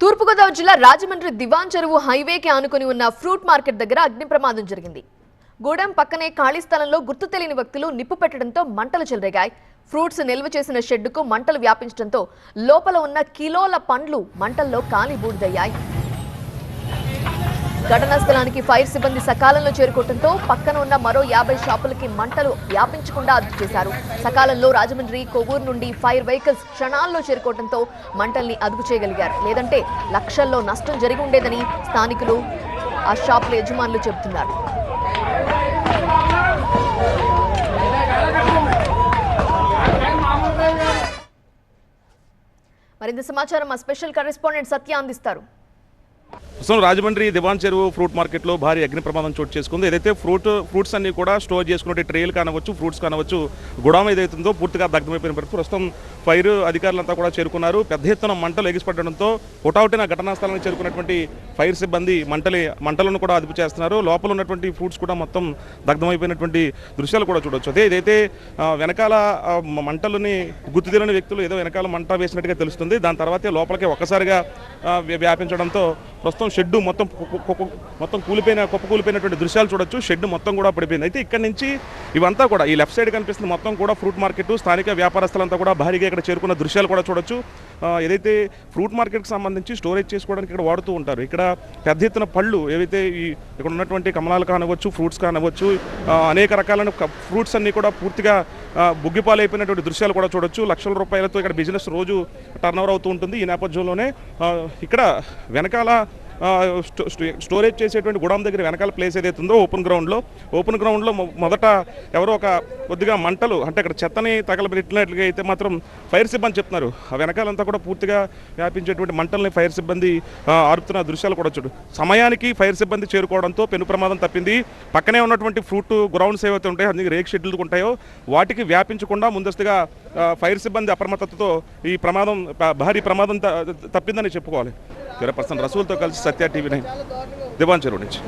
తూర్పుగోదావరి జిల్లా రాజమండ్రి దివాన్ చెరువు హైవేకి ఆనుకొని ఉన్న ఫ్రూట్ మార్కెట్ దగ్గర అగ్ని ప్రమాదం జరిగింది. గూడెం పక్కనే ఖాళీ స్థలంలో గుర్తు తెలియని వ్యక్తులు నిప్పు పెట్టడంతో మంటలు చెలరేగాయి. ఫ్రూట్స్ నిల్వ చేసిన షెడ్డుకు మంటలు వ్యాపించడంతో లోపల ఉన్న కిలోల పండ్లు మంటల్లో కాలి బూడిదయ్యాయి. ఘటనా స్థలానికి ఫైర్ సిబ్బంది సకాలంలో చేరుకోవడంతో పక్కన ఉన్న మరో 50 షాపులకి మంటలు వ్యాపించకుండా అదుపు చేశారు. సకాలంలో రాజమండ్రి కొవ్వూరు నుండి ఫైర్ వెహికల్స్ క్షణాల్లో చేరుకోవడంతో మంటల్ని అదుపు చేయగలిగారు. లేదంటే లక్షల్లో నష్టం జరిగి ఉండేదని స్థానికులు ఆ షాపుల యజమానులు చెబుతున్నారు. మరింత సమాచారం మా స్పెషల్ కరెస్పాండెంట్ సత్య అందిస్తారు. రాజమండ్రి దివాన్ చెరువు ఫ్రూట్ మార్కెట్లో భారీ అగ్ని ప్రమాదం చోటు చేసుకుంది. ఏదైతే ఫ్రూట్స్ అన్ని కూడా స్టోర్ చేసుకునే ట్రేలు కానవచ్చు, ఫ్రూట్స్ కానవచ్చు, గుడాం ఏదైతుందో పూర్తిగా దగ్ధమైపోయిన పరిస్థితి. ప్రస్తుతం ఫైర్ అధికారులంతా కూడా చేరుకున్నారు. పెద్ద ఎత్తున మంటలు ఎగిసిపడడంతో హుటాహుటిన ఘటనా స్థలానికి చేరుకున్నటువంటి ఫైర్ సిబ్బంది మంటలను కూడా అదుపు చేస్తున్నారు. లోపల ఉన్నటువంటి ఫ్రూట్స్ కూడా మొత్తం దగ్ధమైపోయినటువంటి దృశ్యాలు కూడా చూడవచ్చు. అదే ఏదైతే వెనకాల మంటలని గుర్తు తెలియని వ్యక్తులు ఏదో వెనకాల మంట వేసినట్టుగా తెలుస్తుంది. దాని తర్వాతే లోపలికి ఒక్కసారిగా వ్యాపించడంతో ప్రస్తుతం షెడ్డు మొత్తం కూలిపోయినటువంటి దృశ్యాలు చూడొచ్చు. షెడ్ మొత్తం కూడా పడిపోయింది. అయితే ఇక్కడ నుంచి ఇవంతా కూడా ఈ లెఫ్ట్ సైడ్ కనిపిస్తుంది మొత్తం కూడా ఫ్రూట్ మార్కెట్. స్థానిక వ్యాపారస్తులంతా కూడా భారీగా ఇక్కడ చేరుకున్న దృశ్యాలు కూడా చూడొచ్చు. ఏదైతే ఫ్రూట్ మార్కెట్కి సంబంధించి స్టోరేజ్ చేసుకోవడానికి ఇక్కడ వాడుతూ ఉంటారు. ఇక్కడ పెద్ద ఎత్తున పళ్ళు ఏవైతే ఇక్కడ ఉన్నటువంటి కమలాలు కానవచ్చు, ఫ్రూట్స్ కానవచ్చు, అనేక రకాలైన ఫ్రూట్స్ అన్నీ కూడా పూర్తిగా బుగ్గిపాలైపోయినటువంటి దృశ్యాలు కూడా చూడొచ్చు. లక్షల రూపాయలతో ఇక్కడ బిజినెస్ రోజు టర్నోవర్ అవుతూ ఉంటుంది. ఈ నేపథ్యంలోనే ఇక్కడ వెనకాల స్టోరేజ్ చేసేటువంటి గుడాం దగ్గర వెనకాల ప్లేస్ ఏదైతే ఉందో ఓపెన్ గ్రౌండ్లో మొదట ఎవరో ఒక కొద్దిగా మంటలు అంటే అక్కడ చెత్తని తగలబెట్టినట్లుగా అయితే మాత్రం ఫైర్ సిబ్బంది చెప్తున్నారు. ఆ వెనకాలంతా కూడా పూర్తిగా వ్యాపించేటువంటి మంటల్ని ఫైర్ సిబ్బంది ఆరుపుతున్న దృశ్యాలు కూడా చూడు. సమయానికి ఫైర్ సిబ్బంది చేరుకోవడంతో పెను ప్రమాదం తప్పింది. పక్కనే ఉన్నటువంటి ఫ్రూట్ గ్రౌండ్స్ ఏవైతే ఉంటాయో అందుకే రేక్ షెడ్యూల్ ఉంటాయో వాటికి వ్యాపించకుండా ముందస్తుగా ఫైర్ సిబ్బంది అప్రమత్తతతో ఈ భారీ ప్రమాదం తప్పిందని చెప్పుకోవాలి. 0% రసూల్తో కలిసి సత్య టీవీ 9 దివాన్ చెరువు నుంచి.